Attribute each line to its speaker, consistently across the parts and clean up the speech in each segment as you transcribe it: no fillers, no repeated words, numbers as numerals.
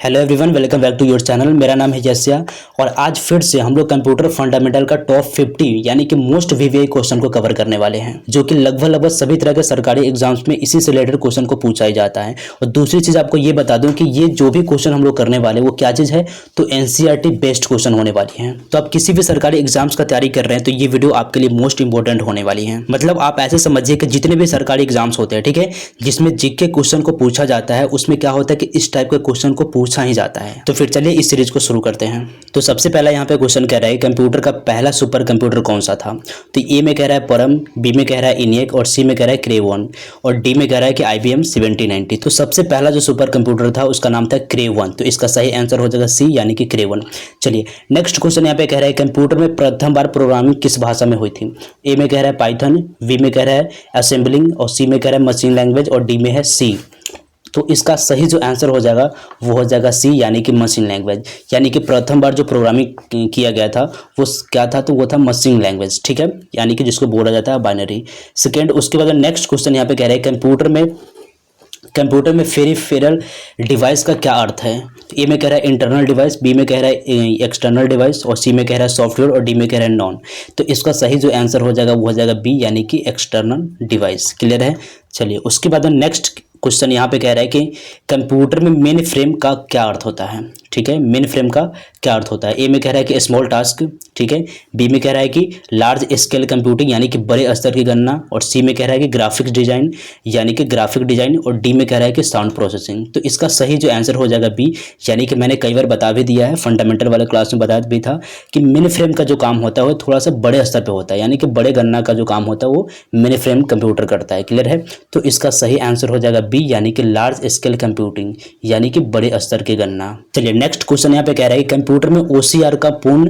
Speaker 1: Hello everyone, welcome back to your channel. मेरा नाम है जस्या और आज फिर से हम लोग कंप्यूटर फंडामेंटल का टॉप 50 यानी कि मोस्ट वीवीआई क्वेश्चन को कवर करने वाले हैं, जो कि लगभग सभी तरह के सरकारी एग्जाम्स में इसी से रिलेटेड क्वेश्चन को पूछा ही जाता है। और दूसरी चीज आपको ये बता दूं कि ये जो भी क्वेश्चन हम लोग करने वाले वो क्या चीज है, तो एनसीईआरटी बेस्ड क्वेश्चन होने वाली है। तो आप किसी भी सरकारी एग्जाम्स का तैयारी कर रहे हैं तो ये वीडियो आपके लिए मोस्ट इंपॉर्टेंट होने वाली है। मतलब आप ऐसे समझिए कि जितने भी सरकारी एग्जाम्स होते हैं, ठीक है, जिसमें जीके क्वेश्चन को पूछा जाता है, उसमें क्या होता है कि इस टाइप के क्वेश्चन को पूछा ही जाता है। तो फिर चलिए इस सीरीज को शुरू करते हैं। तो सबसे पहला यहाँ पे क्वेश्चन कह रहा है कंप्यूटर का पहला सुपर कंप्यूटर कौन सा था। तो ए में कह रहा है परम, बी में कह रहा है इनियक और सी में कह रहा है क्रेवन और डी में कह रहा है कि IBM 7090। तो सबसे पहला जो सुपर कंप्यूटर था उसका नाम था क्रेवन। तो इसका सही आंसर हो जाएगा सी यानी कि क्रेवन। चलिए नेक्स्ट क्वेश्चन यहाँ पे कह रहा है कंप्यूटर में प्रथम बार प्रोग्रामिंग किस भाषा में हुई थी। ए में कह रहा है पाइथन, बी में कह रहा है असेंबलिंग और सी में कह रहा है मशीन लैंग्वेज और डी में है सी। तो इसका सही जो आंसर हो जाएगा वो हो जाएगा सी यानी कि मशीन लैंग्वेज। यानी कि प्रथम बार जो प्रोग्रामिंग किया गया था वो क्या था, तो वो था मशीन लैंग्वेज, ठीक है, यानी कि जिसको बोला जाता है बाइनरी। सेकेंड, उसके बाद नेक्स्ट क्वेश्चन यहाँ पे कह रहे हैं कंप्यूटर में पेरिफेरल डिवाइस का क्या अर्थ है। ए में कह रहा है इंटरनल डिवाइस, बी में कह रहा है एक्सटर्नल डिवाइस और सी में कह रहा है सॉफ्टवेयर और डी में कह रहा है नॉन। तो इसका सही जो आंसर हो जाएगा वो हो जाएगा बी यानी कि एक्सटर्नल डिवाइस। क्लियर है। चलिए उसके बाद नेक्स्ट क्वेश्चन यहाँ पे कह रहा है कि कंप्यूटर में मेन फ्रेम का क्या अर्थ होता है। ठीक है, मेन फ्रेम का क्या अर्थ होता है। ए में कह रहा है कि स्मॉल टास्क, ठीक है, बी में कह रहा है कि लार्ज स्केल कंप्यूटिंग यानी कि बड़े स्तर की गणना और सी में कह रहा है कि ग्राफिक्स डिजाइन यानी कि ग्राफिक डिजाइन और डी में कह रहा है कि साउंड प्रोसेसिंग। तो इसका सही जो आंसर हो जाएगा बी यानी कि मैंने कई बार बता भी दिया है, फंडामेंटल वाले क्लास में बताया भी था कि मेन फ्रेम का जो काम होता है वो थोड़ा सा बड़े स्तर पर होता है, यानी कि बड़े गणना का जो काम होता है वो मेन फ्रेम कंप्यूटर करता है। क्लियर है। तो इसका सही आंसर हो जाएगा बी यानी कि लार्ज स्केल कंप्यूटिंग यानी कि बड़े स्तर की गणना। चलिए नेक्स्ट क्वेश्चन यहाँ पे कह रहा है कंप्यूटर में OCR का पूर्ण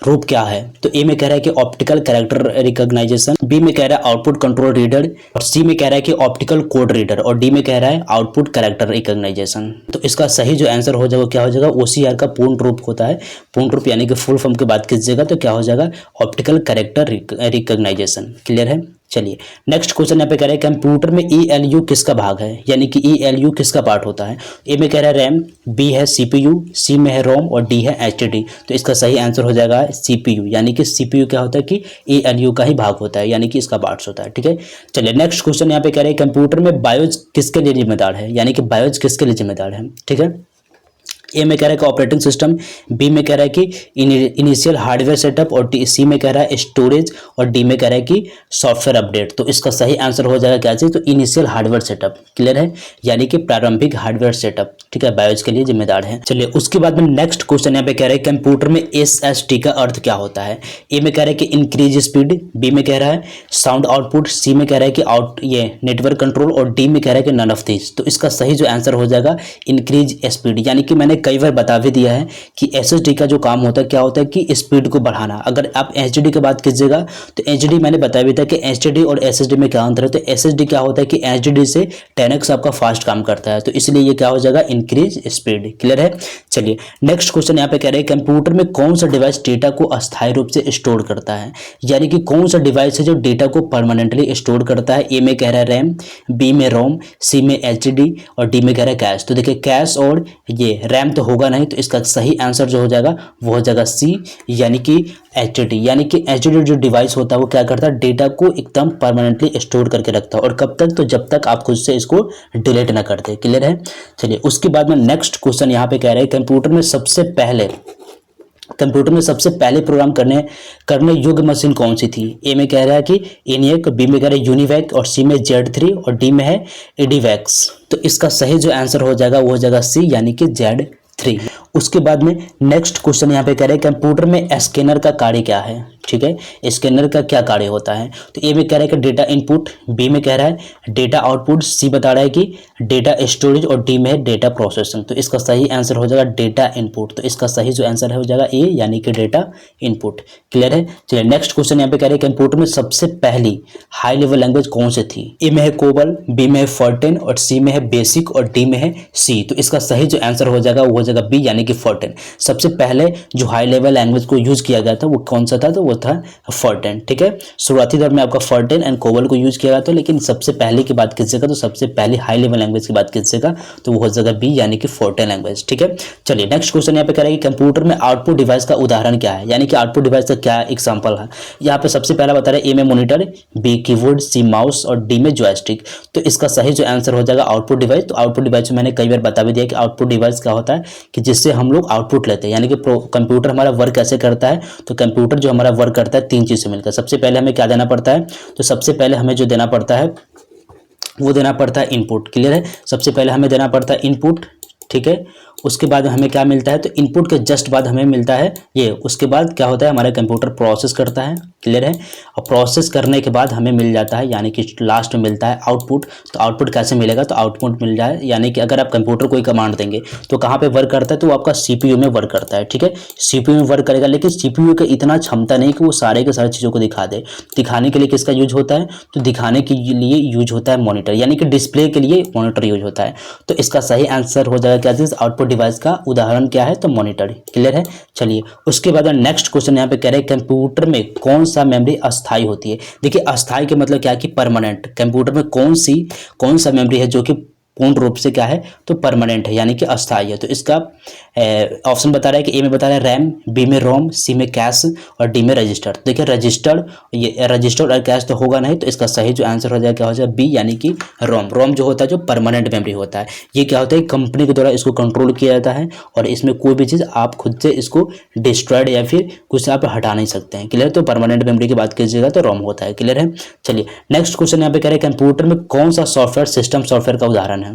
Speaker 1: रूप क्या है। तो ए में कह रहा है कि ऑप्टिकल कैरेक्टर रिकॉग्नाइजेशन, बी में कह रहा है आउटपुट कंट्रोल रीडर और सी में कह रहा है कि ऑप्टिकल कोड रीडर और डी में कह रहा है आउटपुट कैरेक्टर रिकॉग्नाइजेशन। तो इसका सही जो आंसर हो जाएगा क्या हो जाएगा, OCR का पूर्ण रूप होता है, पूर्ण रूप यानी कि फुल फॉर्म की बात कीजिएगा तो क्या हो जाएगा ऑप्टिकल कैरेक्टर रिकॉग्नाइजेशन। क्लियर है। चलिए नेक्स्ट क्वेश्चन यहाँ पे कह रहे हैं कंप्यूटर में ELU किसका भाग है, यानी कि ELU किसका पार्ट होता है। ए में कह रहा है रैम, बी है CPU, सी में है रोम और डी है HDD। तो इसका सही आंसर हो जाएगा CPU यानी कि CPU क्या होता है कि ELU का ही भाग होता है, यानी कि इसका पार्ट्स होता है। ठीक है। चलिए नेक्स्ट क्वेश्चन यहाँ पे कह रहे हैं कंप्यूटर में बायोज किसके लिए जिम्मेदार है, यानी कि बायोज किसके लिए जिम्मेदार है। ठीक है। ए में कह रहा है कि ऑपरेटिंग सिस्टम, बी में कह रहा है कि इनिशियल हार्डवेयर सेटअप और सी में कह रहा है स्टोरेज और डी में कह रहा है कि सॉफ्टवेयर अपडेट। तो इसका सही आंसर हो जाएगा क्या चीज, तो इनिशियल हार्डवेयर सेटअप। क्लियर है, यानी कि प्रारंभिक हार्डवेयर सेटअप, ठीक है, बायोज के लिए जिम्मेदार है। चलिए उसके बाद में नेक्स्ट क्वेश्चन यहाँ पे कह रहे हैं कंप्यूटर में SSD का अर्थ क्या होता है। ए में कह रहा है कि इंक्रीज स्पीड, बी में कह रहा है साउंड आउटपुट, सी में कह रहा है कि ये नेटवर्क कंट्रोल और डी में कह रहा है कि नन ऑफ दिस। तो इसका सही जो आंसर हो जाएगा इंक्रीज स्पीड, यानी कि मैंने कई बार बता भी दिया है कि SSD का जो काम होता है क्या होता है कि स्पीड को बढ़ाना। अगर आप HDD की बात कीजिएगा तो HDD मैंने बताया भी था कि HDD और SSD में क्या अंतर है। तो SSD क्या होता है कि HDD से 10x आपका फास्ट काम करता है, तो इसलिए ये क्या हो जाएगा इंक्रीज स्पीड। क्लियर है। चलिए नेक्स्ट क्वेश्चन यहाँ पे कह रहे हैं कंप्यूटर में कौन सा डिवाइस डेटा को अस्थायी रूप से स्टोर करता है, यानी कि कौन सा डिवाइस है जो डेटा को परमानेंटली स्टोर करता है। ए में कह रहा है रैम, बी में रोम, सी में HDD और डी में कह रहा है कैश। तो देखिए कैश और ये रैम तो होगा नहीं, तो इसका सही आंसर जो हो जाएगा वो हो जाएगा सी यानी कि HDD। यानी कि HDD जो डिवाइस होता है वो क्या करता है, डेटा को एकदम परमानेंटली स्टोर करके रखता है, और कब तक, तो जब तक आप खुद से इसको डिलीट ना करते। क्लियर है। चलिए उसके बाद में नेक्स्ट क्वेश्चन यहाँ पे कह रहे हैं कंप्यूटर में सबसे पहले प्रोग्राम करने योग्य मशीन कौन सी थी। ए में कह रहा है कि ENIAC, बी में कह रहा है यूनिवैक और सी में Z3 और डी में है EDIVAX। तो इसका सही जो आंसर हो जाएगा वो हो जाएगा सी यानी कि Z3। उसके बाद में नेक्स्ट क्वेश्चन यहाँ पे कह रहे हैं कंप्यूटर में स्कैनर का कार्य क्या है। ठीक है, स्कैनर का क्या कार्य होता है। तो ए में कह रहा है कि डेटा इनपुट, बी में कह रहा है डेटा आउटपुट, सी बता रहा है कि डेटा स्टोरेज और डी में है डेटा प्रोसेसिंग। तो इसका सही आंसर हो जाएगा डेटा इनपुट। तो इसका सही जो आंसर हो जाएगा ए यानी कि डेटा इनपुट। क्लियर है। चलिए नेक्स्ट क्वेश्चन यहाँ पे कह रहे हैं कंप्यूटर में सबसे पहली हाई लेवल लैंग्वेज कौन सी थी। ए में है कोबल, बी में है फॉर्टेन और सी में है बेसिक और डी में है सी। तो इसका सही जो आंसर हो जाएगा वो हो जाएगा बी यानी कि कि फोर्टेन। सबसे पहले जो हाई लेवल लैंग्वेज को यूज़ किया गया था वो कौन सा था, तो वो था फोर्टेन। ठीक है, शुरुआती दौर में आपका फोर्टेन एंड कोबल को यूज़ किया गया था, लेकिन सबसे पहले की बात कीजिएगा तो सबसे पहले हाई लेवल लैंग्वेज की बात कीजिएगा तो वो हो जाएगा बी यानी कि फोर्टेन लैंग्वेज। ठीक है, चलिए नेक्स्ट क्वेश्चन यहाँ पे कह रहा है कि कंप्यूटर में आउटपुट डिवाइस का उदाहरण क्या है, यानी कि आउटपुट डिवाइस का क्या एग्जाम्पल है। यहाँ पे सबसे पहला बता रहे हैं ए में monitor, B keyboard, sea mouse और डी में जॉयस्टिक। तो इसका सही जो आंसर हो जाएगा आउटपुट डिवाइस। तो आउटपुट डिवाइस में मैंने कई बार बता भी दिया कि आउटपुट डिवाइस क्या होता है कि जिससे हम लोग आउटपुट लेते हैं, यानी कि कंप्यूटर हमारा वर्क कैसे करता है। तो कंप्यूटर जो हमारा वर्क करता है तीन चीज़ से मिलकर। सबसे पहले हमें क्या देना पड़ता है, तो सबसे पहले हमें जो देना पड़ता है वो देना पड़ता है इनपुट। क्लियर है, सबसे पहले हमें देना पड़ता है इनपुट। ठीक है, उसके बाद हमें क्या मिलता है, तो इनपुट के जस्ट बाद हमें मिलता है ये। उसके बाद क्या होता है, हमारा कंप्यूटर प्रोसेस करता है। क्लियर है, और प्रोसेस करने के बाद हमें मिल जाता है, यानी कि लास्ट में मिलता है आउटपुट। तो आउटपुट कैसे मिलेगा, तो आउटपुट मिल जाए, यानी कि अगर आप कंप्यूटर कोई कमांड देंगे तो कहाँ पे वर्क करता है, तो वो आपका सीपीयू में वर्क करता है। ठीक है, सीपीयू में वर्क करेगा, लेकिन सीपीयू का इतना क्षमता नहीं कि वो सारे के सारी चीज़ों को दिखा दे। दिखाने के लिए किसका यूज होता है, तो दिखाने के लिए यूज होता है मॉनिटर, यानी कि डिस्प्ले के लिए मॉनिटर यूज होता है। तो इसका सही आंसर हो जाएगा क्या चीज़, आउटपुट डिवाइस का उदाहरण क्या है, तो मॉनिटर। क्लियर है, चलिए उसके बाद नेक्स्ट क्वेश्चन यहाँ पे कह रहे हैं कंप्यूटर में कौन सा मेमोरी अस्थाई होती है। देखिए अस्थाई के मतलब क्या है कि परमानेंट। कंप्यूटर में कौन सा मेमोरी है जो कि पूर्ण रूप से क्या है, तो परमानेंट है, यानी कि अस्थाई है। तो इसका ऑप्शन बता रहा है कि ए में बता रहा है रैम, बी में रोम, सी में कैश और डी में रजिस्टर। देखिए रजिस्टर और कैश तो होगा नहीं, तो इसका सही जो आंसर हो जाएगा क्या हो जाएगा, बी यानी कि रोम। रोम जो होता है जो परमानेंट मेमोरी होता है, ये क्या होता है कंपनी के द्वारा इसको कंट्रोल किया जाता है और इसमें कोई भी चीज़ आप खुद से इसको डिस्ट्रॉयड या फिर कुछ आप हटा नहीं सकते हैं। क्लियर, तो परमानेंट मेमोरी की बात कीजिएगा तो रोम होता है। क्लियर है, चलिए नेक्स्ट क्वेश्चन यहाँ पे कह रहे हैं कंप्यूटर में कौन सा सॉफ्टवेयर सिस्टम सॉफ्टवेयर का उदाहरण है।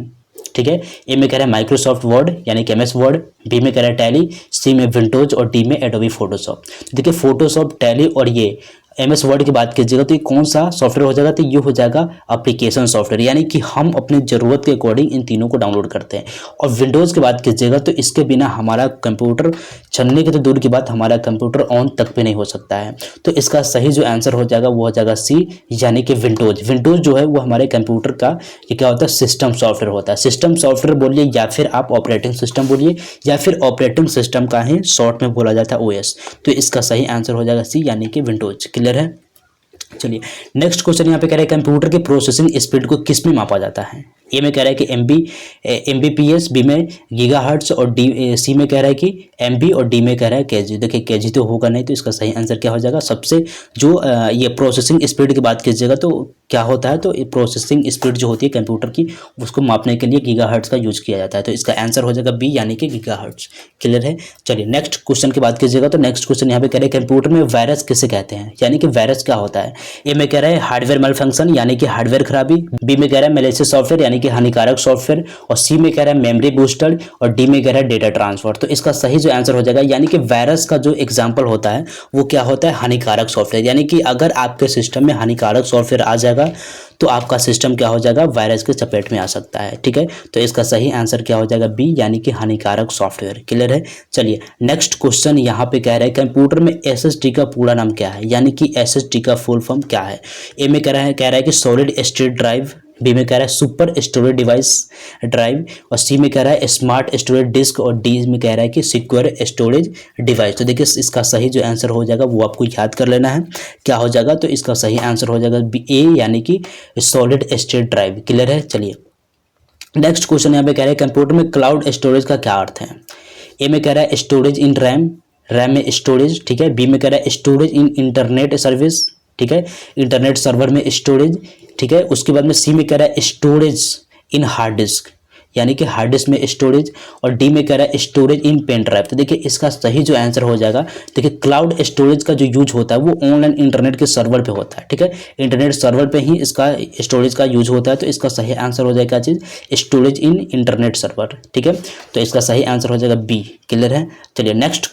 Speaker 1: ठीक है, ए में कह रहा है माइक्रोसॉफ्ट वर्ड यानी कि एमएस वर्ड, बी में कह रहा है टैली, सी में विंडोज और डी में एडोबी फोटोशॉप। देखिए फोटोशॉप, टैली और ये एमएस वर्ड की बात कीजिएगा तो ये कौन सा सॉफ्टवेयर हो जाएगा, तो ये हो जाएगा एप्लीकेशन सॉफ्टवेयर, यानी कि हम अपनी ज़रूरत के अकॉर्डिंग इन तीनों को डाउनलोड करते हैं। और विंडोज़ की बात कीजिएगा तो इसके बिना हमारा कंप्यूटर चलने की तो दूर की बात, हमारा कंप्यूटर ऑन तक भी नहीं हो सकता है। तो इसका सही जो आंसर हो जाएगा वो हो जाएगा सी यानी कि विंडोज़। विंडोज़ जो है वो हमारे कंप्यूटर का ये क्या होता है, सिस्टम सॉफ्टवेयर होता है। सिस्टम सॉफ्टवेयर बोलिए या फिर आप ऑपरेटिंग सिस्टम बोलिए या फिर ऑपरेटिंग सिस्टम का ही शॉर्ट में बोला जाता है ओएस। तो इसका सही आंसर हो जाएगा सी यानी कि विंडोज़। क्लियर है, चलिए नेक्स्ट क्वेश्चन यहाँ पे कह रहे हैं कंप्यूटर की प्रोसेसिंग स्पीड को किस में मापा जाता है। ए में कह रहा है कि एमबीपीएस, बी में गीगाहर्ट्ज और डी सी में कह रहा है कि एमबी और डी में कह रहा है केजी। देखिए केजी तो होगा नहीं, तो इसका सही आंसर क्या हो जाएगा, सबसे जो ये प्रोसेसिंग स्पीड की बात कीजिएगा तो क्या होता है, तो प्रोसेसिंग स्पीड जो होती है कंप्यूटर की उसको मापने के लिए गीगाहर्ट्ज का यूज किया जाता है। तो इसका आंसर हो जाएगा बी यानी कि गीगाहर्ट्ज। क्लियर है, चलिए नेक्स्ट क्वेश्चन की बात कीजिएगा तो नेक्स्ट क्वेश्चन यहाँ पे कह रहे हैं कंप्यूटर में वायरस किसे कहते हैं, यानी कि वायरस क्या होता है। ए में कह रहा है हार्डवेयर मैलफंक्शन यानी कि हार्डवेयर खराबी, बी में कह रहा है मैलिशियस सॉफ्टवेयर यानी कि हानिकारक सॉफ्टवेयर और सी में कह रहा है मेमोरी बूस्टर और डी में कह रहा है डेटा ट्रांसफर। तो इसका सही जो आंसर हो जाएगा, यानी कि वायरस का जो एग्जाम्पल होता है वो क्या होता है, हानिकारक सॉफ्टवेयर। यानी कि अगर आपके सिस्टम में हानिकारक सॉफ्टवेयर आ जाएगा तो आपका सिस्टम क्या हो जाएगा, वायरस के चपेट में आ सकता है। ठीक है, तो इसका सही आंसर क्या हो जाएगा, बी यानी कि हानिकारक सॉफ्टवेयर। क्लियर है, चलिए नेक्स्ट क्वेश्चन यहाँ पे कह रहे हैं कंप्यूटर में एसएसडी का पूरा नाम क्या है, यानी कि एसएसडी का फुल फॉर्म क्या है। ए में कह रहा है कि सॉलिड स्टेट ड्राइव, बी में कह रहा है सुपर स्टोरेज डिवाइस ड्राइव और सी में कह रहा है स्मार्ट स्टोरेज डिस्क और डी में कह रहा है कि सिक्योर स्टोरेज डिवाइस। तो देखिए इसका सही जो आंसर हो जाएगा वो आपको याद कर लेना है क्या हो जाएगा, तो इसका सही आंसर हो जाएगा ए यानी कि सॉलिड स्टेट ड्राइव। क्लियर है, चलिए नेक्स्ट क्वेश्चन यहाँ पे कह रहे हैं कंप्यूटर में क्लाउड स्टोरेज का क्या अर्थ है। ए में कह रहा है स्टोरेज इन रैम, रैम में स्टोरेज। ठीक है, बी में कह रहा है स्टोरेज इन इंटरनेट सर्विस, ठीक है, इंटरनेट सर्वर में स्टोरेज। ठीक है, उसके बाद में सी में कह रहा है स्टोरेज इन हार्ड डिस्क यानी कि हार्ड डिस्क में स्टोरेज और डी में कह रहा है स्टोरेज इन पेन ड्राइव। तो देखिए इसका सही जो आंसर हो जाएगा, देखिए क्लाउड स्टोरेज का जो यूज होता है वो ऑनलाइन इंटरनेट के सर्वर पे होता है। ठीक है, इंटरनेट सर्वर पे ही इसका स्टोरेज का यूज होता है। तो इसका सही आंसर हो जाएगा चीज़ स्टोरेज इन इंटरनेट सर्वर। ठीक है, तो इसका सही आंसर हो जाएगा बी। क्लियर है, चलिए नेक्स्ट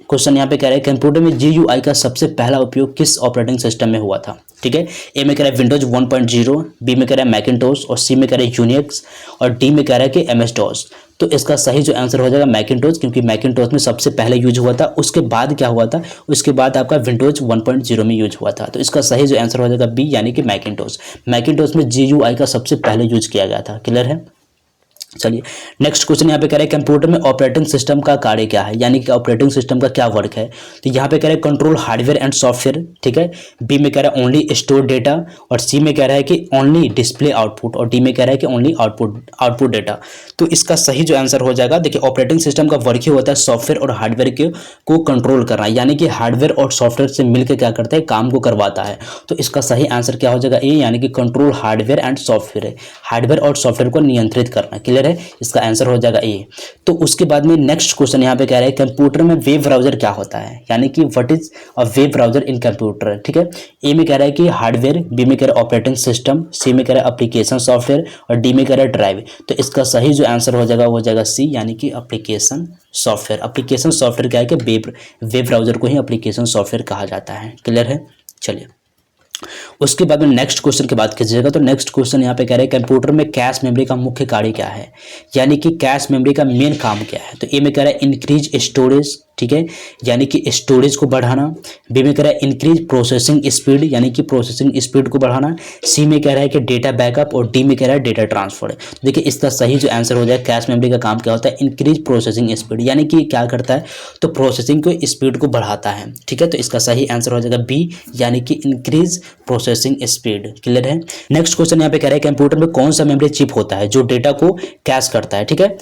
Speaker 1: क्वेश्चन यहाँ पे कह रहे हैं कंप्यूटर में GUI का सबसे पहला उपयोग किस ऑपरेटिंग सिस्टम में हुआ था। ठीक है, ए में कह रहा है विंडोज 1.0, बी में कह रहा है मैकिन्टोश और सी में कह रहा है यूनिक्स और डी में कह रहा है कि MS-DOS। तो इसका सही जो आंसर हो जाएगा मैकिन्टोश, क्योंकि मैकिन्टोश में सबसे पहले यूज हुआ था। उसके बाद क्या हुआ था, उसके बाद आपका विंडोज 1.0 में यूज हुआ था। तो इसका सही जो आंसर हो जाएगा बी यानी कि मैकिन्टोश। मैकिन्टोश में GUI का सबसे पहले यूज किया गया था। क्लियर है, चलिए नेक्स्ट क्वेश्चन यहाँ पे कह रहे हैं कंप्यूटर में ऑपरेटिंग सिस्टम का कार्य क्या है, यानी कि ऑपरेटिंग सिस्टम का क्या वर्क है। तो यहाँ पे कह रहे हैं कंट्रोल हार्डवेयर एंड सॉफ्टवेयर, ठीक है। बी में कह रहा है ओनली स्टोर डेटा, और सी में कह रहा है कि ओनली डिस्प्ले आउटपुट, और डी में कह रहा है कि ओनली आउटपुट डेटा। तो इसका सही जो आंसर हो जाएगा, देखिए ऑपरेटिंग सिस्टम का वर्क ही होता है सॉफ्टवेयर और हार्डवेयर को कंट्रोल करना, यानी कि हार्डवेयर और सॉफ्टवेयर से मिलकर क्या करता है, काम को करवाता है। तो इसका सही आंसर क्या हो जाएगा, ए, यानी कि कंट्रोल हार्डवेयर एंड सॉफ्टवेयर है, हार्डवेयर और सॉफ्टवेयर को नियंत्रित करना। क्लियर है, इसका आंसर हो जाएगा ए। तो उसके बाद में नेक्स्ट क्वेश्चन यहाँ पे कह रहे हैं कंप्यूटर में वेब ब्राउजर क्या होता है, यानी कि what is a web browser in computer, ठीक है। ए में कह रहा है कि हार्डवेयर, बी में कह रहा है ऑपरेटिंग सिस्टम, सी में कह रहा है एप्लीकेशन सॉफ्टवेयर, और डी में कह रहा है ड्राइव। तो इसका सही जो आंसर हो जाएगा वो हो जाएगा सी, यानी कि एप्लीकेशन सॉफ्टवेयर। एप्लीकेशन सॉफ्टवेयर क्या है कि वेब ब्राउजर को ही एप्लीकेशन सॉफ्टवेयर कहा जाता है। क्लियर है, चलिए उसके बाद में नेक्स्ट क्वेश्चन की बात कीजिएगा। तो नेक्स्ट क्वेश्चन यहाँ पे कह रहे हैं कंप्यूटर में कैश मेमोरी का मुख्य कार्य क्या है, यानी कि कैश मेमोरी का मेन काम क्या है। तो ए में कह रहा है इंक्रीज स्टोरेज, ठीक है, यानी कि स्टोरेज को बढ़ाना। बी में कह रहा है इंक्रीज प्रोसेसिंग स्पीड, यानी कि प्रोसेसिंग स्पीड को बढ़ाना। सी में कह रहा है कि डेटा बैकअप, और डी में कह रहा है डेटा ट्रांसफर। देखिए इसका सही जो आंसर हो जाए, कैश मेमोरी का काम क्या होता है, इंक्रीज प्रोसेसिंग स्पीड, यानी कि क्या करता है, तो प्रोसेसिंग को स्पीड को बढ़ाता है, ठीक है। तो इसका सही आंसर हो जाएगा बी, यानी कि इंक्रीज प्रोसेसिंग स्पीड। क्लियर है। नेक्स्ट क्वेश्चन यहाँ पे कह रहे हैं कंप्यूटर में कौन सा मेमोरी चिप होता है जो डेटा को कैश करता है, ठीक है।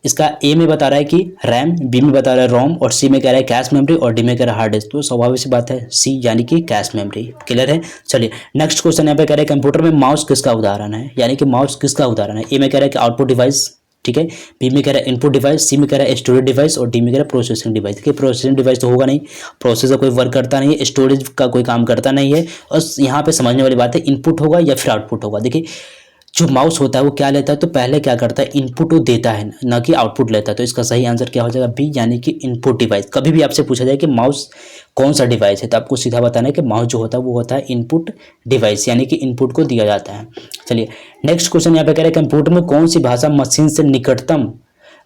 Speaker 1: इसका ए में बता रहा है कि रैम, बी में बता रहा है रोम, और सी में कह रहा है कैश मेमोरी, और डी में कह रहा है हार्ड डिस्क। तो स्वाभाविक सी बात है सी, यानी कि कैश मेमोरी। क्लियर है। चलिए नेक्स्ट क्वेश्चन यहाँ पे कह रहे हैं कंप्यूटर में माउस किसका उदाहरण है, यानी कि माउस किसका उदाहरण है। ए में कह रहा है कि आउटपुट डिवाइस, ठीक है। बी में कह रहा है इनपुट डिवाइस, सी में कह रहा है स्टोरेज डिवाइस, और डी में कह रहा है प्रोसेसिंग डिवाइस। देखिए प्रोसेसिंग डिवाइस तो होगा नहीं, प्रोसेसर कोई वर्क करता नहीं है, स्टोरेज का कोई काम करता नहीं है, और यहाँ पे समझने वाली बात है इनपुट होगा या फिर आउटपुट होगा। देखिए जो माउस होता है वो क्या लेता है, तो पहले क्या करता है, इनपुट वो देता है, ना कि आउटपुट लेता है। तो इसका सही आंसर क्या हो जाएगा, बी, यानी कि इनपुट डिवाइस। कभी भी आपसे पूछा जाए कि माउस कौन सा डिवाइस है, तो आपको सीधा बताना है कि माउस जो होता है वो होता है इनपुट डिवाइस, यानी कि इनपुट को दिया जाता है। चलिए नेक्स्ट क्वेश्चन यहाँ पे कह रहे हैं कंप्यूटर में कौन सी भाषा मशीन से निकटतम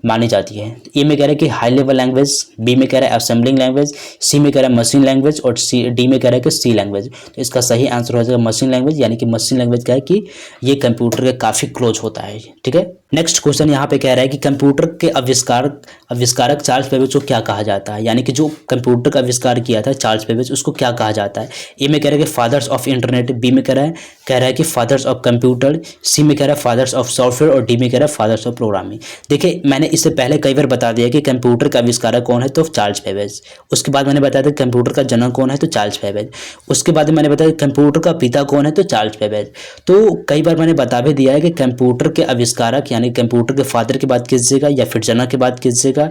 Speaker 1: मानी जाती है। ए में कह रहा है कि हाई लेवल लैंग्वेज, बी में कह रहा है असेंबलिंग लैंग्वेज, सी में कह रहा है मशीन लैंग्वेज, और डी में कह रहा है कि सी लैंग्वेज। तो इसका सही आंसर हो जाएगा मशीन लैंग्वेज, यानी कि मशीन लैंग्वेज क्या है कि ये कंप्यूटर के काफ़ी क्लोज होता है, ठीक है। नेक्स्ट क्वेश्चन यहाँ पे कह रहा है कि कंप्यूटर के आविष्कारक चार्ल्स बेबेज को क्या कहा जाता है, यानी कि जो कंप्यूटर का आविष्कार किया था चार्ल्स बेबेज, उसको क्या कहा जाता है। ए में कह रहा है कि फादर्स ऑफ इंटरनेट, बी में कह रहा है कि फादर्स ऑफ कंप्यूटर, सी में कह रहा है फादर्स ऑफ सॉफ्टवेयर, और डी में कह रहा है फादर्स ऑफ प्रोग्रामिंग। देखिए मैंने इससे पहले कई बार बता दिया कि कंप्यूटर का आविष्कारक कौन है, तो चार्ल्स बेबेज। उसके बाद मैंने बताया था कंप्यूटर का जनक कौन है, तो चार्ल्स बेबेज। उसके बाद मैंने बताया कंप्यूटर का पिता कौन है, तो चार्ल्स बेबेज। तो कई बार मैंने बता भी दिया है कि कंप्यूटर के आविष्कारक यानी कंप्यूटर के फादर की बात कीजिएगा, या फिर जनक की बात कीजिएगा,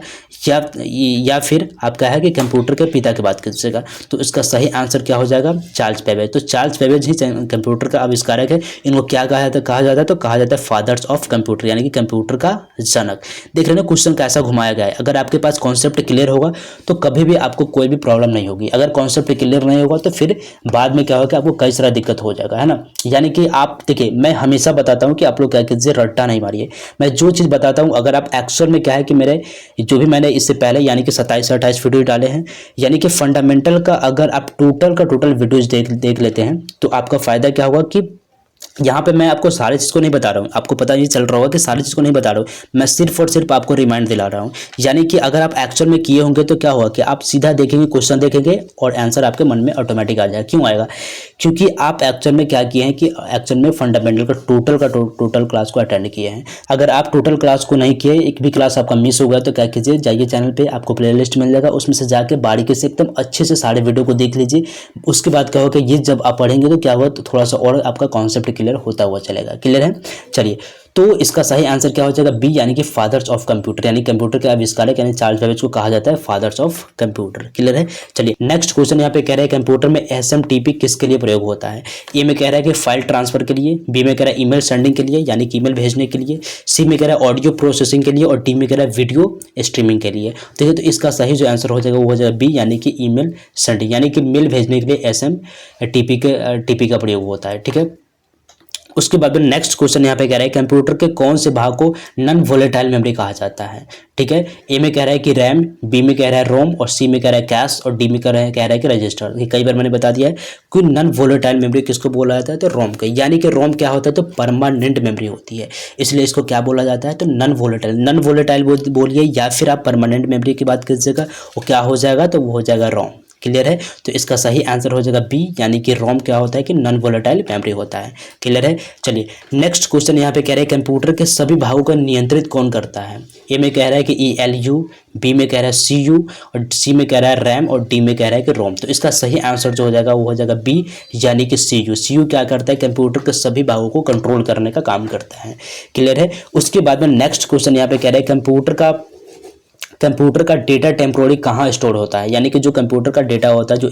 Speaker 1: या फिर आपका है कि कंप्यूटर के पिता की बात कीजिएगा। तो इसका सही आंसर क्या हो जाएगा, चार्ल्स बेबेज। तो चार्ल्स बेबेज ही कंप्यूटर का आविष्कारक है। इनको क्या कहा जाता है, तो कहा जाता है फादर्स ऑफ कंप्यूटर, यानी कि कंप्यूटर का जनक। देख रहे हैं क्वेश्चन कैसा घुमाया गया है। अगर आपके पास कॉन्सेप्ट क्लियर होगा तो कभी भी आपको कोई भी प्रॉब्लम नहीं होगी। अगर कॉन्सेप्ट क्लियर नहीं होगा तो फिर बाद में क्या होगा, आपको कई सारा दिक्कत हो जाएगा, है ना। यानी कि आप देखिए मैं हमेशा बताता हूँ कि आप लोग क्या कीजिए, रट्टा नहीं मारिए। मैं जो चीज़ बताता हूँ, अगर आप एक्चुअल में क्या है कि मेरे जो भी मैंने इससे पहले यानी कि 27 से 28 वीडियो डाले हैं, यानी कि फंडामेंटल का अगर आप टोटल वीडियोज देख लेते हैं तो आपका फ़ायदा क्या होगा कि यहाँ पे मैं आपको सारी चीज़ को नहीं बता रहा हूँ, आपको पता नहीं चल रहा होगा कि सारी चीज़ को नहीं बता रहा हूँ, मैं सिर्फ और सिर्फ आपको रिमाइंड दिला रहा हूँ। यानी कि अगर आप एक्चुअल में किए होंगे तो क्या होगा कि आप सीधा देखेंगे, क्वेश्चन देखेंगे और आंसर आपके मन में ऑटोमेटिक आ जाएगा। क्यों आएगा, क्योंकि आप एक्चुअल में क्या किए हैं कि एक्चुअल में फंडामेंटल का टोटल क्लास को अटेंड किए हैं। अगर आप टोटल क्लास को नहीं किए, एक भी क्लास आपका मिस हो गया, तो क्या कीजिए, जाइए चैनल पर, आपको प्ले लिस्ट मिल जाएगा, उसमें से जाके बारीकी से एकदम अच्छे से सारे वीडियो को देख लीजिए। उसके बाद क्या होगा कि ये जब आप पढ़ेंगे तो क्या होगा, तो थोड़ा सा और आपका कॉन्सेप्ट क्लियर होता हुआ चलेगा। क्लियर है। चलिए तो इसका सही आंसर क्या हो जाएगा, बी, यानी कि फादर्स ऑफ कंप्यूटर, यानी कंप्यूटर के आविष्कारक यानी चार्ल्स बेबेज को कहा जाता है फादर्स ऑफ कंप्यूटर। क्लियर है। चलिए नेक्स्ट क्वेश्चन यहाँ पे कह रहे हैं कंप्यूटर में एसएमटीपी किसके लिए प्रयोग होता है। ए में कह रहा है कि फाइल ट्रांसफर के लिए, बी में कह रहा है ईमेल सेंडिंग के लिए यानी कि ईमेल भेजने के लिए, सी में कह रहा है ऑडियो प्रोसेसिंग के लिए, और डी में कह रहा है वीडियो स्ट्रीमिंग के लिए। देखिए तो इसका सही जो आंसर हो जाएगा वो हो जाएगा बी, यानी कि ईमेल सेंडिंग, यानी कि मेल भेजने के लिए एसएमटीपी का प्रयोग होता है। ठीक है। उसके बाद में नेक्स्ट क्वेश्चन यहाँ पे कह रहा है कंप्यूटर के कौन से भाग को नॉन वोलेटाइल मेमोरी कहा जाता है। ठीक है, ए में कह रहा है कि रैम, बी में कह रहा है रोम और सी में कह रहा है कैश और डी में कह रहा है कि रजिस्टर। ये कई बार मैंने बता दिया है कि नॉन वोलेटाइल मेमोरी किसको बोला जाता है, तो रोम को। यानी कि रोम क्या होता है, तो परमानेंट मेमोरी होती है, इसलिए इसको क्या बोला जाता है, तो नॉन वोलेटाइल। नॉन वोलेटाइल बोलिए या फिर आप परमानेंट मेमोरी की बात कीजिएगा, वो क्या हो जाएगा, तो वो हो जाएगा रोम। क्लियर है, तो इसका सही आंसर हो जाएगा बी, यानी कि रोम क्या होता है कि नॉन वोलेटाइल मेमोरी होता है। क्लियर है। चलिए नेक्स्ट क्वेश्चन यहाँ पे कह रहे हैं कंप्यूटर के सभी भागों को नियंत्रित कौन करता है। ए में कह रहा है कि ELU, बी में कह रहा है CU और सी में कह रहा है रैम और डी में कह रहा है कि रोम। तो इसका सही आंसर जो हो जाएगा वो हो जाएगा बी, यानी कि CU। CU क्या करता है, कंप्यूटर के सभी भागों को कंट्रोल करने का काम करता है। क्लियर है। उसके बाद में नेक्स्ट क्वेश्चन यहाँ पे कह रहे हैं कंप्यूटर का डेटा टेम्पोररी कहाँ स्टोर होता है। यानी कि जो कंप्यूटर का डेटा होता है, जो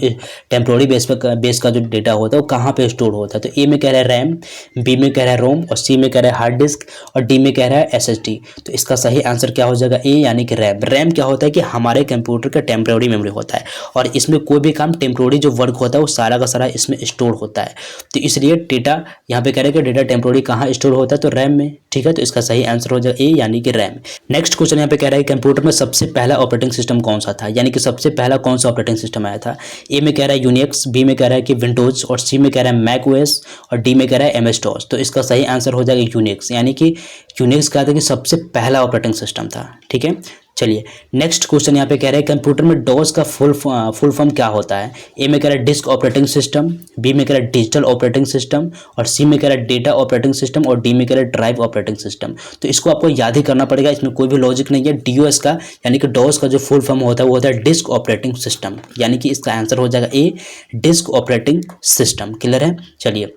Speaker 1: टेम्पोररी बेस का जो डेटा होता है वो कहाँ पे स्टोर होता है। तो ए में कह रहा है रैम, बी में कह रहा है रोम और सी में कह रहा है हार्ड डिस्क और डी में कह रहा है SSD। तो इसका सही आंसर क्या हो जाएगा, ए, यानी कि रैम। रैम क्या होता है कि हमारे कंप्यूटर का टेम्पोररी मेमोरी होता है और इसमें कोई भी काम टेम्पोररी जो वर्क होता है वो सारा का सारा इसमें स्टोर होता है। तो इसलिए डेटा यहाँ पे कह रहे हैं कि डेटा टेम्पोररी कहाँ स्टोर होता है, तो रैम में। ठीक है, तो इसका सही आंसर हो जाएगा ए, यानी कि रैम। नेक्स्ट क्वेश्चन यहाँ पे कह रहा है कंप्यूटर में सबसे पहला ऑपरेटिंग सिस्टम कौन सा था। यानी कि सबसे पहला कौन सा ऑपरेटिंग सिस्टम आया था। ए में कह रहा है यूनिक्स, बी में कह रहा है कि विंडोज और सी में कह रहा है मैक OS और डी में कह रहा है MS-DOS। तो इसका सही आंसर हो जाएगा यूनिक्स, यानी कि यूनिक्स क्या था कि सबसे पहला ऑपरेटिंग सिस्टम था। ठीक है। चलिए नेक्स्ट क्वेश्चन यहाँ पे कह रहे हैं कंप्यूटर में डॉस का फुल फॉर्म क्या होता है। ए में कह रहा है डिस्क ऑपरेटिंग सिस्टम, बी में कह रहा है डिजिटल ऑपरेटिंग सिस्टम और सी में कह रहा है डेटा ऑपरेटिंग सिस्टम और डी में कह रहा है ड्राइव ऑपरेटिंग सिस्टम। तो इसको आपको याद ही करना पड़ेगा, इसमें कोई भी लॉजिक नहीं है। DOS का यानी कि डॉस का जो फुल फॉर्म होता है वो होता है डिस्क ऑपरेटिंग सिस्टम, यानी कि इसका आंसर हो जाएगा ए, डिस्क ऑपरेटिंग सिस्टम। क्लियर है। चलिए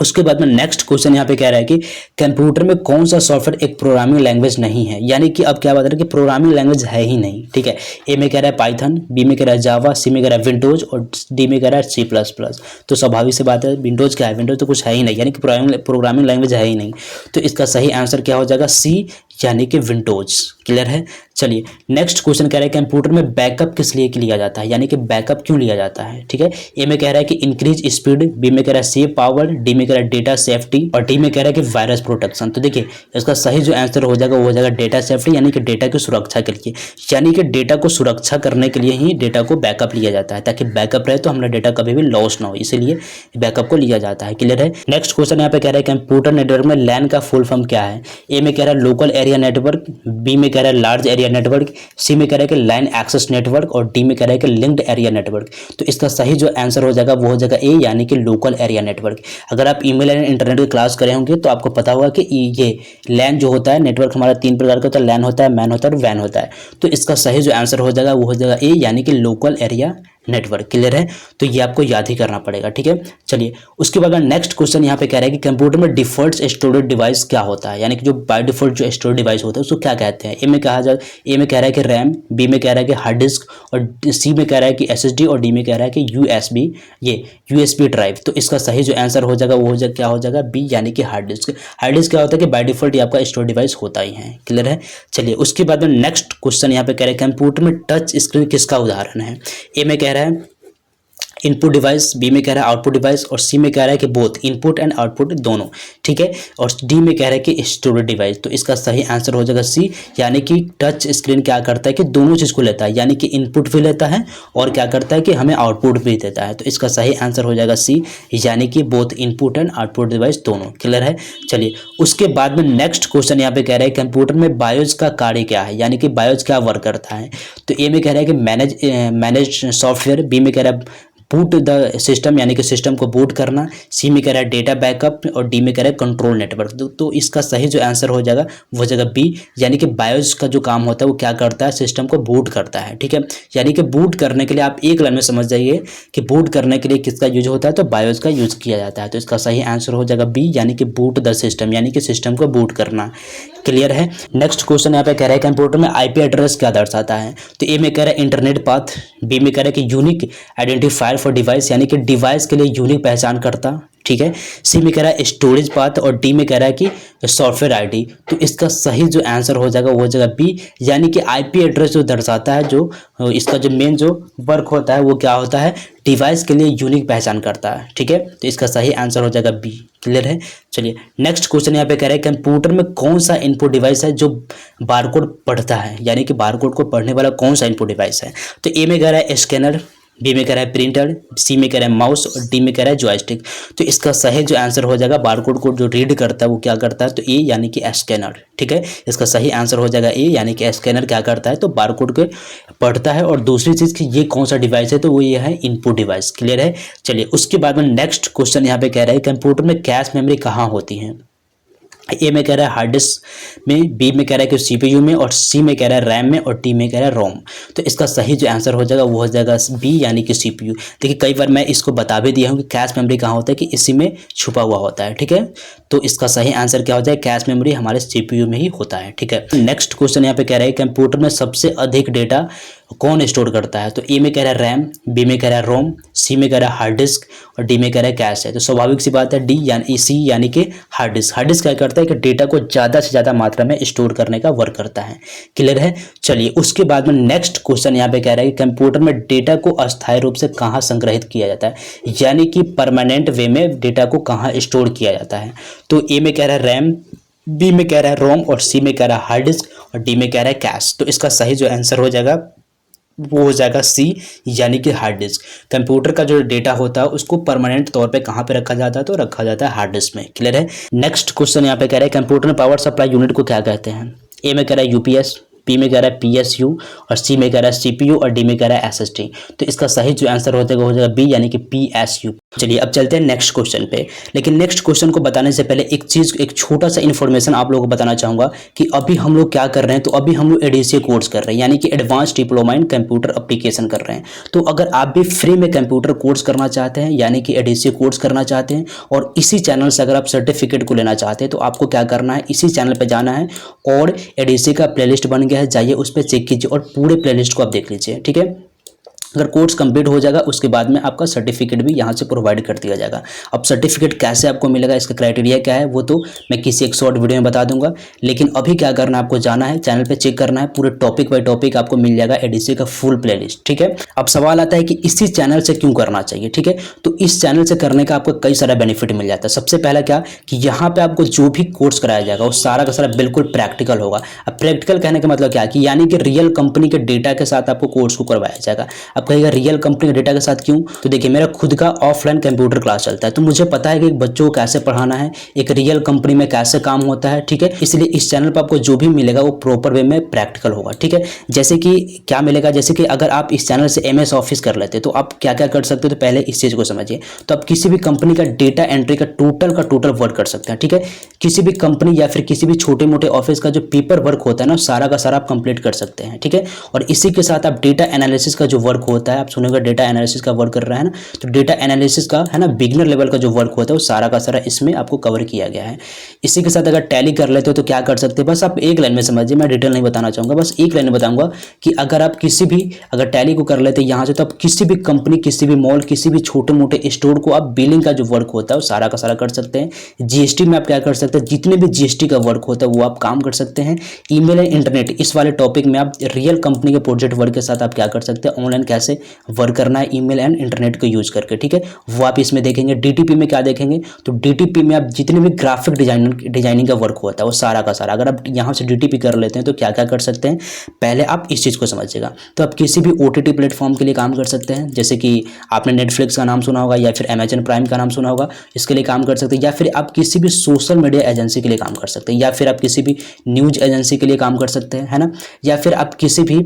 Speaker 1: उसके बाद में नेक्स्ट क्वेश्चन यहाँ पे कह रहा है कि कंप्यूटर में कौन सा सॉफ्टवेयर एक प्रोग्रामिंग लैंग्वेज नहीं है। यानी कि अब क्या बात है कि प्रोग्रामिंग लैंग्वेज है ही नहीं। ठीक है, ए में कह रहा है पाइथन, बी में कह रहा है जावा, सी में कह रहा है विंडोज और डी में कह रहा है C++। तो स्वाभाविक सी बात है, विंडोज क्या है, विंडोज तो कुछ है ही नहीं, यानी कि प्रोग्रामिंग लैंग्वेज है ही नहीं। तो इसका सही आंसर क्या हो जाएगा, सी, यानी कि विंडोज। क्लियर है। चलिए नेक्स्ट क्वेश्चन कह रहा है कंप्यूटर में बैकअप किस लिए लिया जाता है, यानी कि बैकअप क्यों लिया जाता है। ठीक है, ए में कह रहा है कि इंक्रीज स्पीड, बी में कह रहा है सेव पावर, डी में कह रहा है डेटा सेफ्टी और डी में कह रहा है कि वायरस प्रोटेक्शन। तो देखिए इसका सही जो आंसर हो जाएगा वो हो जाएगा डेटा सेफ्टी, यानी कि डेटा की सुरक्षा के लिए। यानी कि डेटा को सुरक्षा करने के लिए ही डेटा को बैकअप लिया जाता है, ताकि बैकअप रहे तो हमारा डेटा कभी भी लॉस ना हो, इसीलिए बैकअप को लिया जाता है। क्लियर है। नेक्स्ट क्वेश्चन यहाँ पे कह रहा है कंप्यूटर नेटवर्क में लैन का फुल फॉर्म क्या है। ए में कह रहा है लोकल एरिया नेटवर्क, बी में कह रहा है लार्ज एरिया नेटवर्क, सी में कह रहा है कि लाइन एक्सेस नेटवर्क और डी में कह रहा है कि लिंक्ड एरिया नेटवर्क। तो इसका सही जो आंसर हो जाएगा वो हो जाएगा ए, यानी कि लोकल एरिया नेटवर्क। अगर आप ईमेल एंड इंटरनेट की क्लास करे होंगे तो आपको पता होगा कि ये लैन जो होता है, नेटवर्क हमारा 3 प्रकार का होता है, लैन होता है, मैन होता है और वैन होता है। तो इसका सही जो आंसर हो जाएगा वो हो जाएगा ए, यानी कि लोकल एरिया नेटवर्क। क्लियर है। तो ये आपको याद ही करना पड़ेगा। ठीक है। चलिए उसके बाद नेक्स्ट क्वेश्चन यहाँ पे कह रहा है कि कंप्यूटर में डिफॉल्ट स्टोरेज डिवाइस क्या होता है, यानी कि जो बाय डिफॉल्ट जो स्टोरेज डिवाइस होता है उसको क्या कहते हैं। ए में कह रहा है कि रैम, बी में कह रहा है कि हार्ड डिस्क और सी में कह रहा है कि SSD और डी में कह रहा है कि USB ड्राइव। तो इसका सही जो आंसर हो जाएगा वो क्या हो जाएगा, बी, यानी कि हार्ड डिस्क। हार्ड डिस्क क्या होता है कि बाय डिफॉल्ट ये आपका स्टोरेज डिवाइस होता ही है। क्लियर है। चलिए उसके बाद में नेक्स्ट क्वेश्चन यहाँ पे कह रहे हैं कंप्यूटर में टच स्क्रीन किसका उदाहरण है। ए में कह रहा है इनपुट डिवाइस, बी में कह रहा है आउटपुट डिवाइस और सी में कह रहा है कि बोथ इनपुट एंड आउटपुट दोनों। ठीक है, और डी में कह रहा है कि स्टोरेज डिवाइस। तो इसका सही आंसर हो जाएगा सी, यानी कि टच स्क्रीन क्या करता है कि दोनों चीज़ को लेता है, यानी कि इनपुट भी लेता है और क्या करता है कि हमें आउटपुट भी देता है। तो इसका सही आंसर हो जाएगा सी, यानी कि both input and output device दोनों। क्लियर है। चलिए उसके बाद में नेक्स्ट क्वेश्चन यहाँ पे कह रहा है कंप्यूटर में बायोज का कार्य क्या है, यानी कि बायोज क्या वर्क करता है। तो ए में कह रहा है कि मैनेज सॉफ्टवेयर, बी में कह रहा है बूट द सिस्टम, यानी कि सिस्टम को बूट करना, सी में कह रहा है डेटा बैकअप और डी में कह रहा है कंट्रोल नेटवर्क। तो इसका सही जो आंसर हो जाएगा वो हो जाएगा बी, यानी कि बायोस का जो काम होता है वो क्या करता है, सिस्टम को बूट करता है। ठीक है, यानी कि बूट करने के लिए आप एक लाइन में समझ जाइए कि बूट करने के लिए किसका यूज होता है, तो बायोस का यूज किया जाता है। तो इसका सही आंसर हो जाएगा बी, यानी कि बूट द सिस्टम, यानी कि सिस्टम को बूट करना। क्लियर है। नेक्स्ट क्वेश्चन यहाँ पे कह रहा है कंप्यूटर में IP एड्रेस क्या दर्शाता है। तो ए में कह रहा है इंटरनेट पाथ, बी में कह रहा है कि यूनिक आइडेंटिफायर फॉर डिवाइस, यानी कि डिवाइस के लिए यूनिक पहचान करता, ठीक है। सी में कह रहा है स्टोरेज पाथ और डी में कह रहा है कि सॉफ्टवेयर आईडी। तो इसका सही जो आंसर हो जाएगा वो हो जाएगा बी, यानी कि आईपी एड्रेस जो दर्शाता है, जो इसका जो मेन जो वर्क होता है वो क्या होता है, डिवाइस के लिए यूनिक पहचान करता है, ठीक है। तो इसका सही आंसर हो जाएगा बी। क्लियर है। चलिए नेक्स्ट क्वेश्चन यहाँ पे कह रहे हैं कंप्यूटर में कौन सा इनपुट डिवाइस है जो बारकोड पढ़ता है, यानी कि बारकोड को पढ़ने वाला कौन सा इनपुट डिवाइस है। तो ए में कह रहा है स्कैनर, बी में कह रहा है प्रिंटर, सी में कह रहा है माउस और डी में कह रहा है जॉयस्टिक। तो इसका सही जो आंसर हो जाएगा बारकोड को जो रीड करता है वो क्या करता है, तो ए यानी कि स्कैनर, ठीक है। इसका सही आंसर हो जाएगा ए, यानी कि स्कैनर क्या करता है, तो बारकोड को पढ़ता है। और दूसरी चीज़ कि ये कौन सा डिवाइस है, तो वो ये है इनपुट डिवाइस। क्लियर है। चलिए उसके बाद में नेक्स्ट क्वेश्चन यहाँ पे कह रहा है कंप्यूटर में कैश मेमोरी कहाँ होती है। ए में कह रहा है हार्ड डिस्क में, बी में कह रहा है कि सीपीयू में, और सी में कह रहा है रैम में, और डी में कह रहा है रोम। तो इसका सही जो आंसर हो जाएगा वो हो जाएगा बी, यानी कि सीपीयू। देखिए कई बार मैं इसको बता भी दिया हूँ कि कैश मेमोरी कहाँ होता है, कि इसी में छुपा हुआ होता है, ठीक है। तो इसका सही आंसर क्या हो जाए, कैश मेमोरी हमारे सीपीयू में ही होता है, ठीक है। नेक्स्ट क्वेश्चन यहाँ पे कह रहा है कंप्यूटर में सबसे अधिक डेटा कौन स्टोर करता है। तो ए में कह रहा है रैम, बी में कह रहा है रोम, सी में कह रहा है हार्ड डिस्क और डी में कह रहा है कैश है। तो स्वाभाविक सी बात है डी यानी सी, यानी कि हार्ड डिस्क। हार्ड डिस्क क्या करता है कि डेटा को ज़्यादा से ज़्यादा मात्रा में स्टोर करने का वर्क करता है। क्लियर है। चलिए उसके बाद में नेक्स्ट क्वेश्चन यहाँ पे कह रहा है कि कंप्यूटर में डेटा को अस्थायी रूप से कहाँ संग्रहित किया जाता है, यानी कि परमानेंट वे में डेटा को कहाँ स्टोर किया जाता है। तो ए में कह रहा है रैम, बी में कह रहा है रोम और सी में कह रहा है हार्ड डिस्क और डी में कह रहा है कैश। तो इसका सही जो आंसर हो जाएगा वो हो जाएगा सी, यानी कि हार्ड डिस्क। कंप्यूटर का जो डेटा होता है उसको परमानेंट तौर पे कहाँ पे रखा जाता है, तो रखा जाता है हार्ड डिस्क में। क्लियर है। नेक्स्ट क्वेश्चन यहाँ पे कह रहे हैं कंप्यूटर में पावर सप्लाई यूनिट को क्या कहते हैं। ए में कह रहा है यूपीएस, बी में कह रहा है पीएसयू और सी में कह रहा है सीपीयू और डी में कह रहा है एसएसडी। तो इसका सही जो आंसर हो जाएगा बी, यानी कि पीएसयू। चलिए अब चलते हैं नेक्स्ट क्वेश्चन पे। लेकिन नेक्स्ट क्वेश्चन को बताने से पहले एक चीज़, एक छोटा सा इन्फॉर्मेशन आप लोगों को बताना चाहूँगा कि अभी हम लोग क्या कर रहे हैं, तो अभी हम लोग एडीसीए कोर्स कर रहे हैं, यानी कि advance diploma in computer application कर रहे हैं। तो अगर आप भी फ्री में कंप्यूटर कोर्स करना चाहते हैं, यानी कि एडीसीए कोर्स करना चाहते हैं, और इसी चैनल से अगर आप सर्टिफिकेट को लेना चाहते हैं, तो आपको क्या करना है, इसी चैनल पर जाना है और एडीसीए का प्लेलिस्ट बन गया है, जाइए उस पर चेक कीजिए और पूरे प्लेलिस्ट को आप देख लीजिए, ठीक है। अगर कोर्स कंप्लीट हो जाएगा उसके बाद में आपका सर्टिफिकेट भी यहाँ से प्रोवाइड कर दिया जाएगा। अब सर्टिफिकेट कैसे आपको मिलेगा, इसका क्राइटेरिया क्या है, वो तो मैं किसी एक शॉर्ट वीडियो में बता दूंगा। लेकिन अभी क्या करना है, आपको जाना है चैनल पे चेक करना है, पूरे टॉपिक बाय टॉपिक आपको मिल जाएगा एडीसीए का फुल प्लेलिस्ट, ठीक है। अब सवाल आता है कि इसी चैनल से क्यों करना चाहिए, ठीक है। तो इस चैनल से करने का आपको कई सारा बेनिफिट मिल जाता है। सबसे पहला क्या कि यहाँ पे आपको जो भी कोर्स कराया जाएगा वो सारा का सारा बिल्कुल प्रैक्टिकल होगा। अब प्रैक्टिकल कहने का मतलब क्या कि यानी कि रियल कंपनी के डेटा के साथ आपको कोर्स को करवाया जाएगा। अब कहेगा रियल कंपनी डेटा के साथ क्यों, तो देखिए मेरा खुद का ऑफलाइन कंप्यूटर क्लास चलता है, तो मुझे पता है कि बच्चों को कैसे पढ़ाना है, एक रियल कंपनी में कैसे काम होता है, ठीक है। इसलिए इस चैनल पर आपको जो भी मिलेगा वो प्रॉपर वे में प्रैक्टिकल होगा, ठीक है। जैसे कि क्या मिलेगा, जैसे कि अगर आप इस चैनल से MS ऑफिस कर लेते तो आप क्या क्या कर सकते हो, तो पहले इस चीज़ को समझिए। तो आप किसी भी कंपनी का डेटा एंट्री का टोटल वर्क कर सकते हैं, ठीक है। किसी भी कंपनी या फिर किसी भी छोटे मोटे ऑफिस का जो पेपर वर्क होता है ना, सारा का सारा आप कंप्लीट कर सकते हैं, ठीक है। और इसी के साथ आप डेटा एनालिसिस का जो वर्क होता है, आप सुनेगा डेटा एनालिसिस का वर्क कर रहा है ना, तो डेटा एनालिसिस का है ना बिगिनर लेवल का जो वर्क होता है वो सारा का सारा इसमें आपको कवर किया गया है। इसी के साथ अगर टैली कर लेते हो तो क्या कर सकते हैं, बस आप एक लाइन में समझिए, मैं डिटेल नहीं बताना चाहूँगा, बस एक लाइन में बताऊंगा कि अगर आप किसी भी अगर टैली को कर लेते हैं यहाँ से, तो आप किसी भी कंपनी, किसी भी मॉल, किसी भी छोटे मोटे स्टोर को आप बिलिंग का जो वर्क होता है वो सारा का सारा कर सकते हैं। जीएसटी में आप क्या कर सकते हैं, जितने भी जीएसटी का वर्क होता है वो आप काम कर सकते हैं। ईमेल एंड इंटरनेट इस वाले टॉपिक में आप रियल कंपनी के प्रोजेक्ट वर्क के साथ आप क्या कर सकते हैं, ऑनलाइन कैसे वर्क करना है ईमेल एंड इंटरनेट को यूज करके, ठीक है, वो आप इसमें देखेंगे। डीटीपी में क्या देखेंगे, तो डीटीपी में आप जितने भी ग्राफिक डिजाइनिंग का वर्क होता है वो सारा का सारा अगर आप यहाँ से डीटीपी कर लेते हैं तो क्या क्या कर सकते हैं, पहले आप इस चीज़ को समझिएगा। तो आप किसी भी OTT प्लेटफॉर्म के लिए काम कर सकते हैं, जैसे कि आपने नेटफ्लिक्स का नाम सुना होगा या फिर अमेजन प्राइम का नाम सुना होगा, इसके लिए काम कर सकते हैं। या फिर आप किसी भी सोशल मीडिया एजेंसी के लिए काम कर सकते हैं, या फिर आप किसी भी न्यूज एजेंसी के लिए काम कर सकते हैं, है ना, या फिर आप किसी भी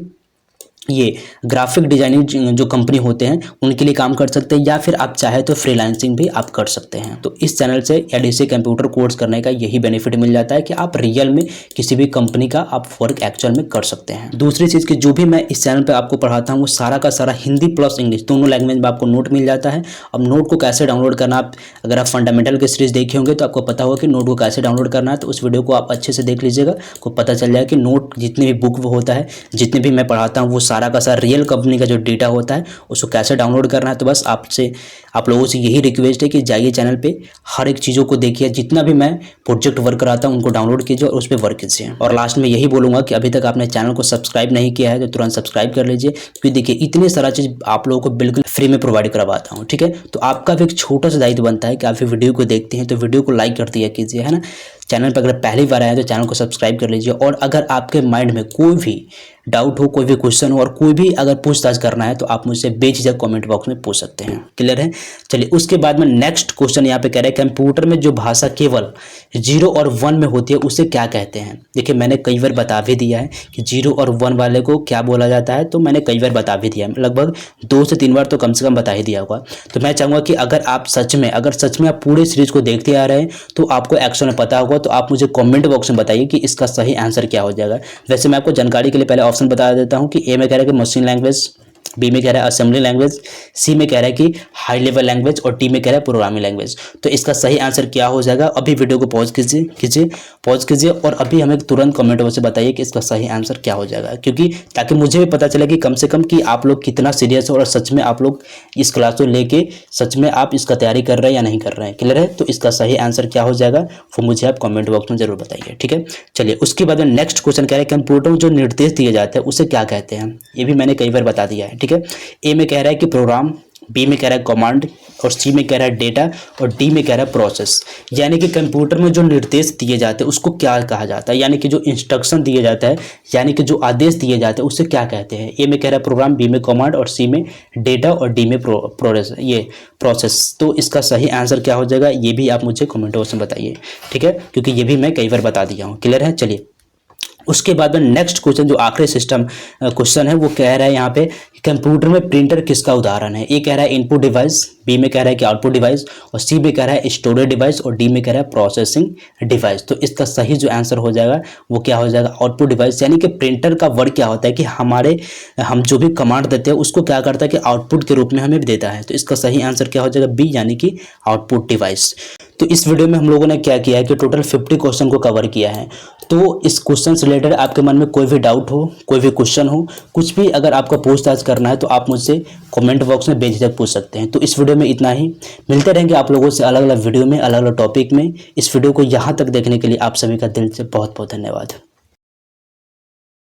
Speaker 1: ये ग्राफिक डिजाइनिंग जो कंपनी होते हैं उनके लिए काम कर सकते हैं, या फिर आप चाहे तो फ्रीलांसिंग भी आप कर सकते हैं। तो इस चैनल से एडीसीए कंप्यूटर कोर्स करने का यही बेनिफिट मिल जाता है कि आप रियल में किसी भी कंपनी का आप वर्क एक्चुअल में कर सकते हैं। दूसरी चीज़ कि जो भी मैं इस चैनल पर आपको पढ़ाता हूँ वो सारा का सारा हिंदी प्लस इंग्लिश दोनों लैंग्वेज में आपको नोट मिल जाता है। अब नोट को कैसे डाउनलोड करना, आप अगर आप फंडामेंटल की सीरीज देखे होंगे तो आपको पता होगा कि नोट को कैसे डाउनलोड करना है, तो उस वीडियो को आप अच्छे से देख लीजिएगा, आपको पता चल जाएगा कि नोट जितने भी बुक होता है, जितने भी मैं पढ़ाता हूँ वो सारा का सारा रियल कंपनी का जो डेटा होता है उसको कैसे डाउनलोड करना है। तो बस आप लोगों से यही रिक्वेस्ट है कि जाइए चैनल पे, हर एक चीज़ों को देखिए, जितना भी मैं प्रोजेक्ट वर्क कराता हूँ उनको डाउनलोड कीजिए और उस पर वर्क कीजिए। और लास्ट में यही बोलूँगा कि अभी तक आपने चैनल को सब्सक्राइब नहीं किया है तो तुरंत सब्सक्राइब कर लीजिए, क्योंकि देखिए इतने सारा चीज़ आप लोगों को बिल्कुल फ्री में प्रोवाइड करवाता हूँ, ठीक है। तो आपका भी एक छोटा सा दायित्व बनता है कि आप वीडियो को देखते हैं तो वीडियो को लाइक कर दिया कीजिए, है ना। चैनल पर अगर पहली बार आए तो चैनल को सब्सक्राइब कर लीजिए। और अगर आपके माइंड में कोई भी डाउट हो, कोई भी क्वेश्चन हो और कोई भी अगर पूछताछ करना है तो आप मुझसे बेझिझक कमेंट बॉक्स में पूछ सकते हैं। क्लियर है। चलिए उसके बाद में नेक्स्ट क्वेश्चन यहाँ पे कह रहे हैं कंप्यूटर में जो भाषा केवल 0 और 1 में होती है उसे क्या कहते हैं। देखिए मैंने कई बार बता भी दिया है कि 0 और 1 वाले को क्या बोला जाता है, तो मैंने कई बार बता भी दिया है, लगभग 2 से 3 बार तो कम से कम बता ही दिया होगा। तो मैं चाहूँगा कि अगर सच में आप पूरे सीरीज को देखते आ रहे हैं तो आपको एक्शन में पता होगा, तो आप मुझे कमेंट बॉक्स में बताइए कि इसका सही आंसर क्या हो जाएगा। वैसे मैं आपको जानकारी के लिए पहले ऑप्शन बता देता हूँ कि ए में कह रहा है कि मशीन लैंग्वेज, बी में कह रहा है असेंबली लैंग्वेज, सी में कह रहा है कि हाई लेवल लैंग्वेज और डी में कह रहा है प्रोग्रामिंग लैंग्वेज। तो इसका सही आंसर क्या हो जाएगा। अभी वीडियो को पॉज कीजिए और अभी हमें तुरंत कमेंट बॉक्स में बताइए कि इसका सही आंसर क्या हो जाएगा, क्योंकि ताकि मुझे भी पता चले कि कम से कम कि आप लोग कितना सीरियस हो और सच में आप लोग इस क्लास को लेके सच में आप इसका तैयारी कर रहे हैं या नहीं कर रहे हैं। क्लियर है। तो इसका सही आंसर क्या हो जाएगा वो मुझे आप कमेंट बॉक्स में जरूर बताइए, ठीक है। चलिए उसके बाद में नेक्स्ट क्वेश्चन कह रहे हैं कंप्यूटर में जो निर्देश दिए जाते हैं उसे क्या कहते हैं। ये भी मैंने कई बार बता दिया है, ठीक है। ए में कह रहा है कि प्रोग्राम, बी में कह रहा है कमांड और सी में कह रहा है डेटा और डी में कह रहा है प्रोसेस। यानी कि कंप्यूटर में जो निर्देश दिए जाते हैं उसको क्या कहा जाता है, यानी कि जो इंस्ट्रक्शन दिए जाता है, यानी कि जो आदेश दिए जाते हैं उसे क्या कहते हैं। ए में कह रहा है प्रोग्राम, बी में कमांड और सी में डेटा और डी में प्रोसेस। तो इसका सही आंसर क्या हो जाएगा ये भी आप मुझे कमेंट बॉक्स में बताइए, ठीक है, क्योंकि ये भी मैं कई बार बता दिया हूँ। क्लियर है। चलिए उसके बाद में नेक्स्ट क्वेश्चन जो आखिरी सिस्टम क्वेश्चन है वो कह रहा है यहाँ पे कंप्यूटर में प्रिंटर किसका उदाहरण है। ए कह रहा है इनपुट डिवाइस, बी में कह रहा है कि आउटपुट डिवाइस और सी में कह रहा है स्टोरेज डिवाइस और डी में कह रहा है प्रोसेसिंग डिवाइस। तो इसका सही जो आंसर हो जाएगा वो क्या हो जाएगा आउटपुट डिवाइस। यानी कि प्रिंटर का वर्ड क्या होता है कि हम जो भी कमांड देते हैं उसको क्या करता है कि आउटपुट के रूप में हमें देता है। तो इसका सही आंसर क्या हो जाएगा बी, यानी कि आउटपुट डिवाइस। तो इस वीडियो में हम लोगों ने क्या किया है कि टोटल 50 क्वेश्चन को कवर किया है। तो इस क्वेश्चन से रिलेटेड आपके मन में कोई भी डाउट हो, कोई भी क्वेश्चन हो, कुछ भी अगर आपको पूछताछ करना है तो आप मुझसे कमेंट बॉक्स में बेझिझक पूछ सकते हैं। तो इस वीडियो में इतना ही, मिलते रहेंगे आप लोगों से अलग अलग वीडियो में, अलग अलग टॉपिक में। इस वीडियो को यहाँ तक देखने के लिए आप सभी का दिल से बहुत बहुत धन्यवाद।